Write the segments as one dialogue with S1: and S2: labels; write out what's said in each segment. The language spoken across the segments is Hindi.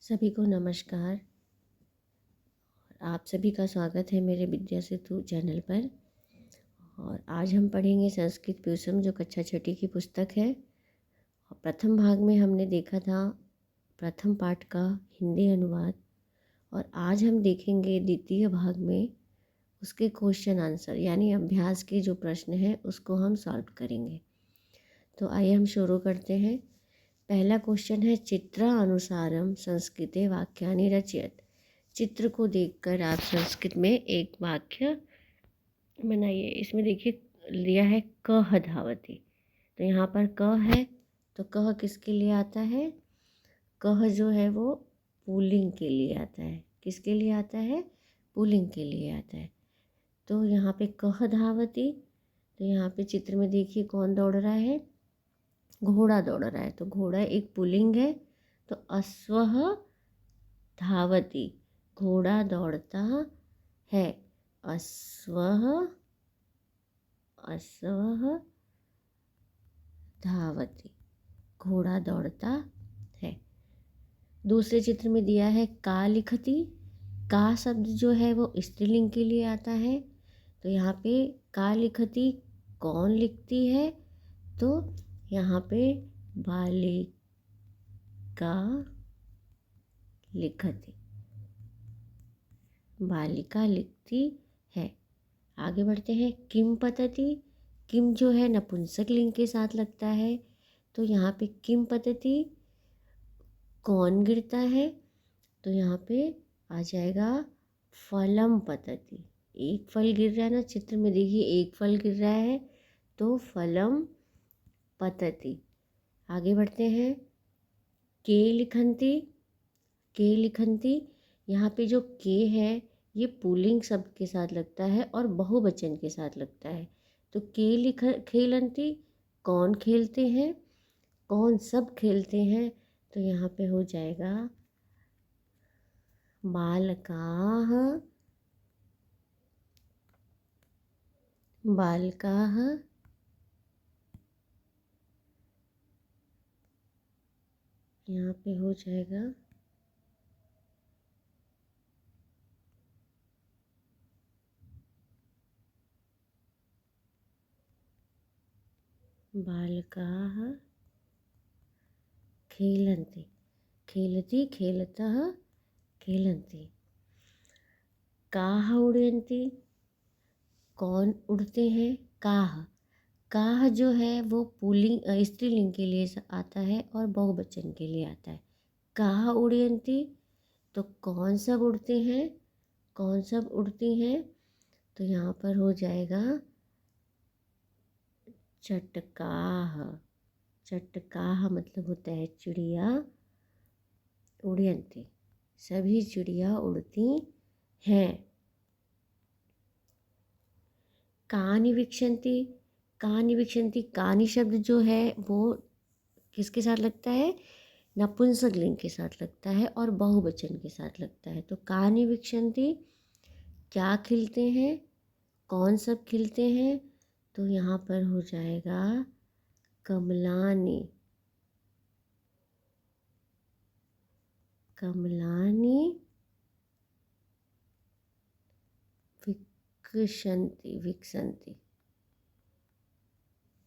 S1: सभी को नमस्कार। आप सभी का स्वागत है मेरे विद्या सेतु चैनल पर। और आज हम पढ़ेंगे संस्कृत प्यूसम जो कक्षा छठी की पुस्तक है। और प्रथम भाग में हमने देखा था प्रथम पाठ का हिंदी अनुवाद, और आज हम देखेंगे द्वितीय भाग में उसके क्वेश्चन आंसर यानी अभ्यास के जो प्रश्न हैं उसको हम सॉल्व करेंगे। तो आइए हम शुरू करते हैं। पहला क्वेश्चन है चित्रानुसारम संस्कृते वाक्यानि रचयत। चित्र को देखकर आप संस्कृत में एक वाक्य बनाइए। इसमें देखिए लिया है कह धावति, तो यहाँ पर क है तो कह किसके लिए आता है? कह जो है वो पुल्लिंग के लिए आता है। किसके लिए आता है? पुल्लिंग के लिए आता है। तो यहाँ पे कह धावति, तो यहाँ पे चित्र में देखिए कौन दौड़ रहा है? घोड़ा दौड़ रहा है। तो घोड़ा एक पुल्लिंग है, तो अश्वः धावति, घोड़ा दौड़ता है। अश्वः धावति, घोड़ा दौड़ता है। दूसरे चित्र में दिया है का लिखति। का शब्द जो है वो स्त्रीलिंग के लिए आता है। तो यहाँ पे का लिखति कौन लिखती है? तो यहाँ पे बालिका लिखति, बालिका लिखती है। आगे बढ़ते हैं। किम पतति। किम जो है नपुंसक लिंग के साथ लगता है। तो यहाँ पे किम पतति कौन गिरता है? तो यहाँ पे आ जाएगा फलम पतति। एक फल गिर रहा है ना, चित्र में देखिए एक फल गिर रहा है, तो फलम पतति। आगे बढ़ते हैं। के लिखन्ति। के लिखन्ति, यहाँ पे जो के है ये पुल्लिंग शब्द के साथ लगता है और बहुवचन के साथ लगता है। तो के खेलन्ति कौन खेलते हैं? कौन सब खेलते हैं? तो यहाँ पे हो जाएगा बालकाः, बालकाः। यहाँ पे हो जाएगा बालकाः खेलन्ति। खेलति खेलतः खेलन्ति। काः उडयन्ति कौन उड़ते हैं? काः। काः जो है वो पुल्लिंग स्त्रीलिंग के लिए आता है और बहुवचन के लिए आता है। काः उडयन्ति, तो कौन सब उड़ते हैं? कौन सब उड़ती हैं? तो यहाँ पर हो जाएगा चटकाः। चटकाः मतलब होता है चिड़िया। उड़यन्ति सभी चिड़िया उड़ती हैं। कानि विक्षन्ति। कानि विक्षन्ति, कानि शब्द जो है वो किसके साथ लगता है? नपुंसक लिंग के साथ लगता है और बहुवचन के साथ लगता है। तो कानि विक्षन्ति क्या खिलते हैं? कौन सब खिलते हैं? तो यहाँ पर हो जाएगा कमलानि। कमलानि विकसन्ति, विकसन्ति।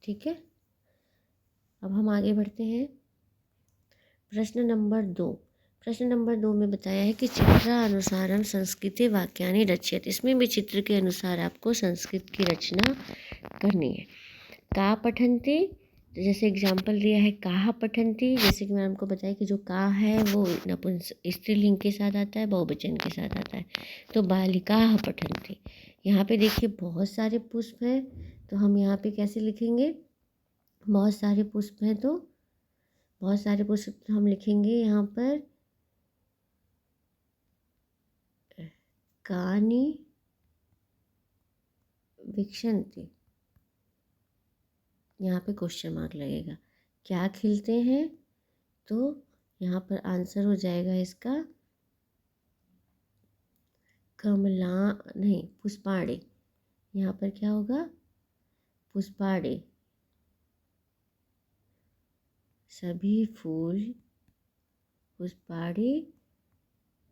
S1: ठीक है, अब हम आगे बढ़ते हैं। प्रश्न नंबर 2। प्रश्न नंबर 2 में बताया है कि चित्रानुसारम संस्कृते वाक्यानि रचयत। इसमें भी चित्र के अनुसार आपको संस्कृत की रचना करनी है। का पठन्ति, तो जैसे एग्जाम्पल दिया है काह पठन्ति, जैसे कि मैं आपको बताया कि जो का है वो स्त्रीलिंग के साथ आता है, बहुवचन के साथ आता है। तो बालिकाः पठन्ति, यहाँ पे देखिए बहुत सारे पुष्प हैं, तो हम यहाँ पे कैसे लिखेंगे? बहुत सारे पुष्प हैं तो बहुत सारे पुष्प हम लिखेंगे यहाँ पर कानि विक्षन्ति। यहाँ पे क्वेश्चन मार्क लगेगा। क्या खिलते हैं? तो यहाँ पर आंसर हो जाएगा इसका कमला नहीं पुष्पाणि। यहाँ पर क्या होगा? पुष्पाणि, सभी फूल पुष्पाणि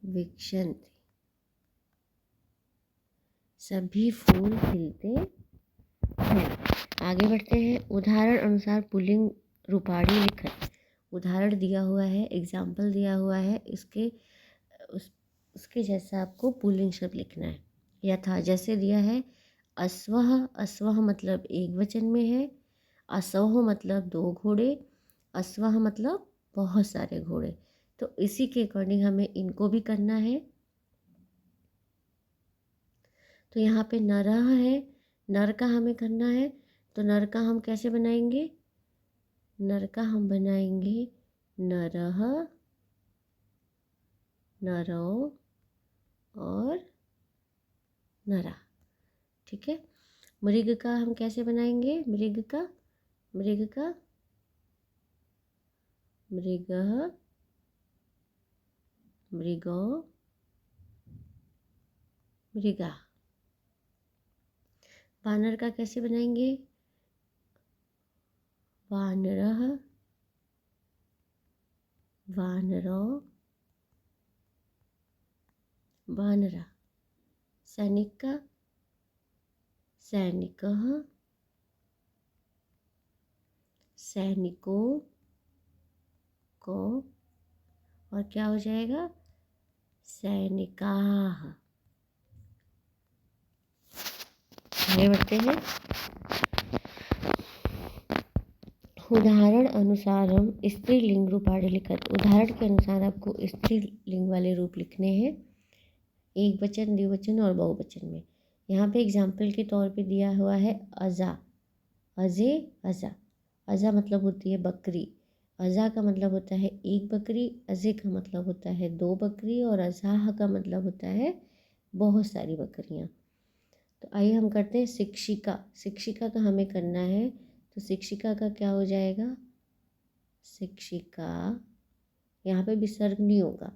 S1: विक्षन्ति, सभी फूल खिलते हैं। आगे बढ़ते हैं। उदाहरण अनुसार पुल्लिंग रूपाड़ी लिखत। उदाहरण दिया हुआ है, एग्जाम्पल दिया हुआ है, उसके जैसा आपको पुल्लिंग शब्द लिखना है। यथा जैसे दिया है, अश्वः, अश्वः मतलब एक वचन में है, अश्वः मतलब 2 घोड़े, अश्वः मतलब बहुत सारे घोड़े। तो इसी के अकॉर्डिंग हमें इनको भी करना है। तो यहाँ पे नरः है, नर का हमें करना है। तो नर का हम कैसे बनाएंगे? नर का हम बनाएंगे नरः, नरो और नरा। ठीक है। मृग का हम कैसे बनाएंगे? मृग का मृगः, मृगो, मृगा। वानर का कैसे बनाएंगे? वानरः, वानरो, वानरा। सैनिक का सैनिकः, सैनिको को, और क्या हो जाएगा? सैनिकाः। आगे बढ़ते हैं। उदाहरण अनुसार हम स्त्रीलिंग रूपाड़ी लिखत। उदाहरण के अनुसार आपको स्त्रीलिंग वाले रूप लिखने हैं, एक वचन, द्विवचन और बहुवचन में। यहाँ पे एग्जाम्पल के तौर पे दिया हुआ है अज़ा, अज़े, अज़ा। अज़ा मतलब होती है बकरी, अज़ा का मतलब होता है एक बकरी, अज़े का मतलब होता है 2 बकरी, और अज़ाह का मतलब होता है बहुत सारी बकरियाँ। तो आइए हम करते हैं शिक्षिका। शिक्षिका का हमें करना है, तो शिक्षिका का क्या हो जाएगा? शिक्षिका, यहाँ पे विसर्ग नहीं होगा,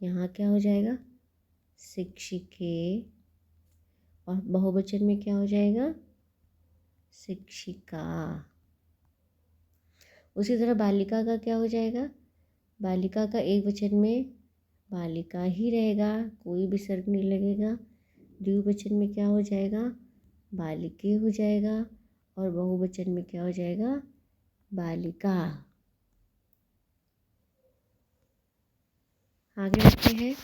S1: यहाँ क्या हो जाएगा? शिक्षिके, और बहुवचन में क्या हो जाएगा? शिक्षिका। उसी तरह बालिका का क्या हो जाएगा? बालिका का एक वचन में बालिका ही रहेगा, कोई विसर्ग नहीं लगेगा। द्विवचन में क्या हो जाएगा? बालिके हो जाएगा, और बहुवचन में क्या हो जाएगा? बालिका। आगे बढ़ते हैं।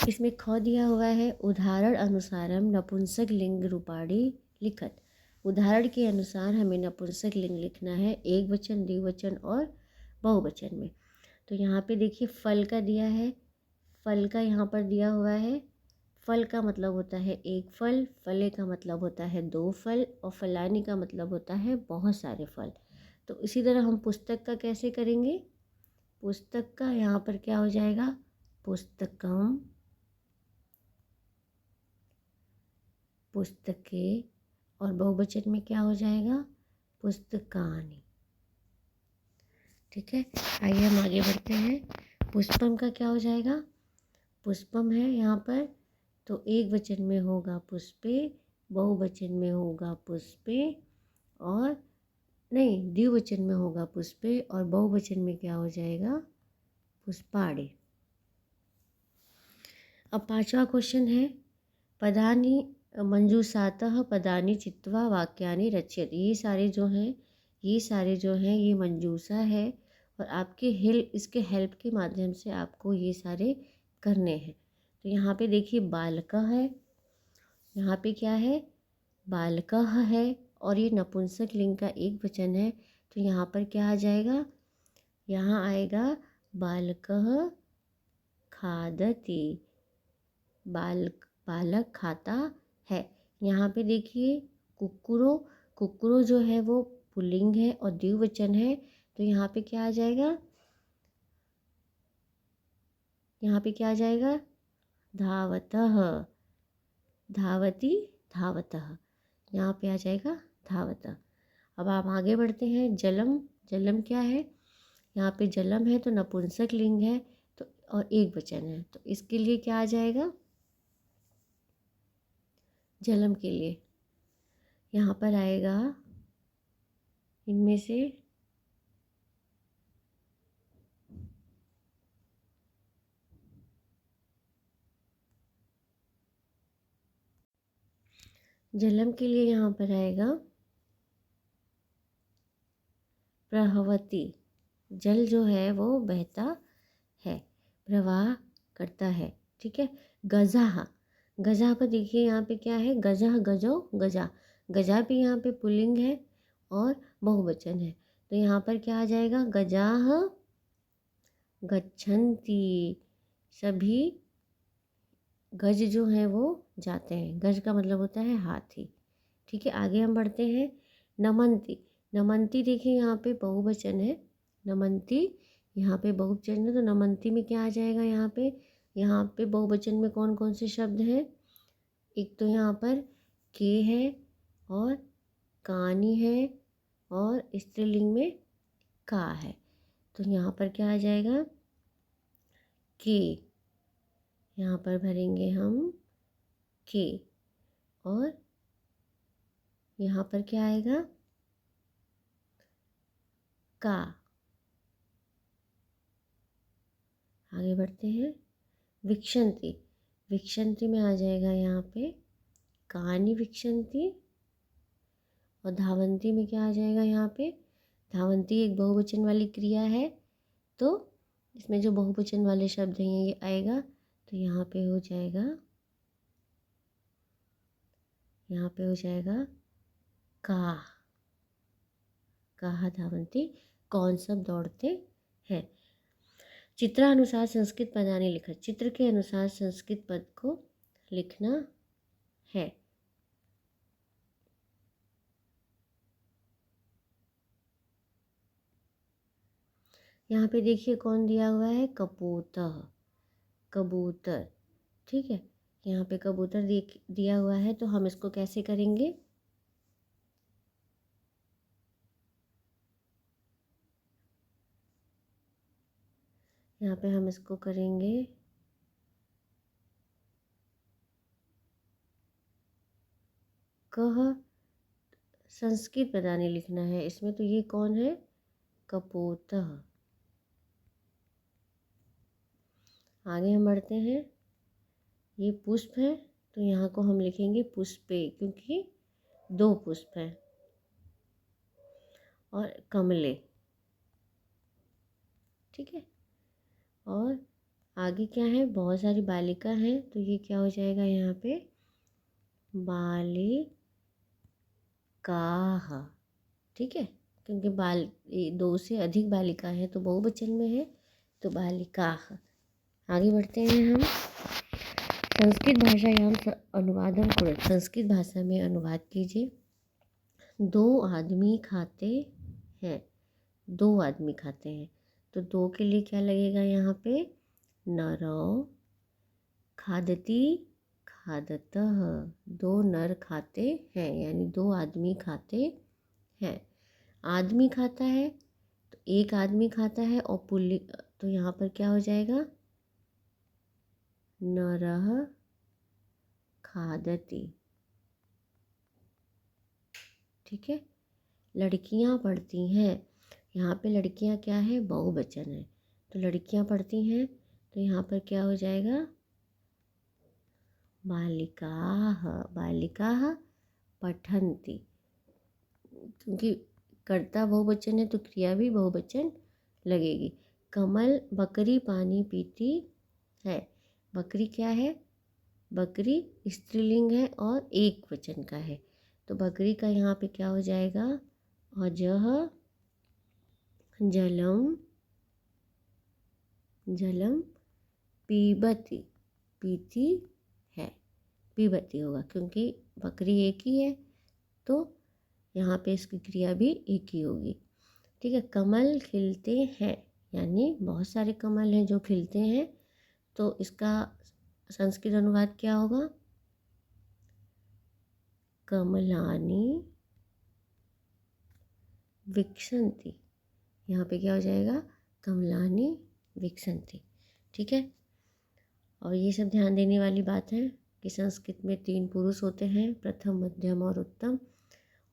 S1: इसमें ख दिया हुआ है, उदाहरण अनुसारम नपुंसक लिंग रूपाड़ी लिखत। उदाहरण के अनुसार हमें नपुंसक लिंग लिखना है, एक वचन, द्विवचन और बहुवचन में। तो यहाँ पे देखिए फल का दिया है, फल का यहाँ पर दिया हुआ है। फल का मतलब होता है एक फल, फले का मतलब होता है 2 फल, और फलानी का मतलब होता है बहुत सारे फल। तो इसी तरह हम पुस्तक का कैसे करेंगे? पुस्तक का यहाँ पर क्या हो जाएगा? पुस्तकम, पुस्तके, और बहुवचन में क्या हो जाएगा? पुस्तकानि। ठीक है। आइए हम आगे बढ़ते हैं। पुष्पम का क्या हो जाएगा? पुष्पम है यहाँ पर, तो एक वचन में होगा पुष्पे, बहुवचन में होगा पुष्पे, और नहीं, द्विवचन में होगा पुष्पे, और बहुवचन में क्या हो जाएगा? पुष्पाड़े। अब 5वां क्वेश्चन है, पदानि मंजूषातः पदानि चित्वा वाक्यानि रचयत। ये सारे जो हैं ये मंजूषा है, और आपके इसके हेल्प के माध्यम से आपको ये सारे करने हैं। तो यहाँ पे देखिए बालकः है, यहाँ पे क्या है? बालकः है, और ये नपुंसक लिंग का एक वचन है। तो यहाँ पर क्या आ जाएगा? यहाँ आएगा बालकः खादति, बालक खाता है। यहाँ पे देखिए कुक्कुरो, कुक्कुरो जो है वो पुल्लिंग है और द्विवचन है। तो यहाँ पे क्या आ जाएगा? यहाँ पे क्या आ जाएगा? धावतः, धावती, धावतः। यहाँ पे आ जाएगा धावतः। अब आप आगे बढ़ते हैं। जलम, जलम क्या है? यहाँ पे जलम है तो नपुंसक लिंग है, तो और एक वचन है, तो इसके लिए क्या आ जाएगा? जलम के लिए यहाँ पर आएगा इनमें से जलम के लिए यहाँ पर आएगा प्रवहति। जल जो है वो बहता है, प्रवाह करता है। ठीक है। गजाह, गजा पर देखिए यहाँ पे क्या है, गजा गजो गजा। गजा भी यहाँ पे पुल्लिंग है और बहुवचन है, तो यहाँ पर क्या आ जाएगा, गजाह गच्छन्ति। सभी गज जो हैं वो जाते हैं। गज का मतलब होता है हाथी। ठीक है, आगे हम बढ़ते हैं। नमन्ति, नमन्ति देखिए यहाँ पे बहुवचन है। नमन्ति यहाँ पे बहुवचन है, तो नमन्ति में क्या आ जाएगा, यहाँ पे बहुवचन में कौन कौन से शब्द हैं। एक तो यहाँ पर के है और कानी है और स्त्रीलिंग में का है, तो यहाँ पर क्या आ जाएगा, के। यहाँ पर भरेंगे हम के, और यहाँ पर क्या आएगा, का। आगे बढ़ते हैं। विक्षन्ति, विक्षन्ति में आ जाएगा यहाँ पे कानि विक्षन्ति, और धावन्ति में क्या आ जाएगा, यहाँ पे धावन्ति एक बहुवचन वाली क्रिया है, तो इसमें जो बहुवचन वाले शब्द हैं ये आएगा, तो यहाँ पे हो जाएगा, का। कहा धावन्ति, कौन सब दौड़ते हैं। चित्रानुसार संस्कृत पदानि लिखत, चित्र के अनुसार संस्कृत पद को लिखना है। यहाँ पे देखिए कौन दिया हुआ है, कपोतः, कबूतर। ठीक है, यहाँ पे कबूतर दिया हुआ है, तो हम इसको कैसे करेंगे, यहाँ पे हम इसको करेंगे कह, संस्कृत पदानि लिखना है इसमें, तो ये कौन है, कपोतः। आगे हम बढ़ते हैं। ये पुष्प है, तो यहाँ को हम लिखेंगे पुष्पे, क्योंकि दो पुष्प हैं। और कमले। ठीक है, और आगे क्या है, बहुत सारी बालिका हैं, तो ये क्या हो जाएगा, यहाँ पे बालिकाः। ठीक है, क्योंकि दो से अधिक बालिका है तो बहुवचन में है, तो बालिकाः। आगे बढ़ते हैं हम। संस्कृत भाषायाम अनुवादम कुर्वन्तु, संस्कृत भाषा में अनुवाद कीजिए। 2 आदमी खाते हैं, 2 आदमी खाते हैं, तो 2 के लिए क्या लगेगा, यहाँ पे नरौ खादति खादतः। 2 नर खाते हैं, यानी 2 आदमी खाते हैं। आदमी खाता है, तो एक आदमी खाता है, और पुल्लिंग, तो यहाँ पर क्या हो जाएगा, नरः खादति। ठीक है। लड़कियां पढ़ती हैं, यहाँ पे लड़कियां क्या है, बहुवचन है, तो लड़कियां पढ़ती हैं, तो यहाँ पर क्या हो जाएगा, बालिकाः, बालिकाः पठन्ति। क्योंकि कर्ता बहुवचन है तो क्रिया भी बहुवचन लगेगी। कमल बकरी पानी पीती है, बकरी क्या है, बकरी स्त्रीलिंग है और एक वचन का है, तो बकरी का यहाँ पे क्या हो जाएगा, अजः जलम, जलम पीबती, पीती है, पीबती होगा, क्योंकि बकरी एक ही है, तो यहाँ पे इसकी क्रिया भी एक ही होगी। ठीक है। कमल खिलते हैं, यानी बहुत सारे कमल हैं जो खिलते हैं, तो इसका संस्कृत अनुवाद क्या होगा, कमलानि विकसन्ति। यहाँ पे क्या हो जाएगा, कमलानि विकसन्ति। ठीक है, और ये सब ध्यान देने वाली बात है कि संस्कृत में 3 पुरुष होते हैं, प्रथम मध्यम और उत्तम,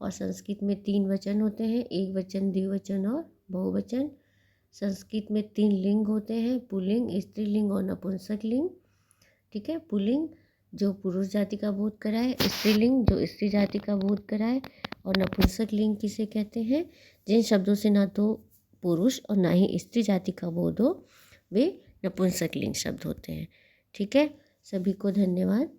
S1: और संस्कृत में 3 वचन होते हैं, एक वचन, द्विवचन और बहुवचन। संस्कृत में 3 लिंग होते हैं, पुल्लिंग, स्त्रीलिंग और नपुंसक लिंग। ठीक है, पुल्लिंग जो पुरुष जाति का बोध कराए, स्त्रीलिंग जो स्त्री जाति का बोध कराए, और नपुंसक लिंग किसे कहते हैं, जिन शब्दों से ना तो पुरुष और ना ही स्त्री जाति का बोध हो, वे नपुंसक लिंग शब्द होते हैं। ठीक है, सभी को धन्यवाद।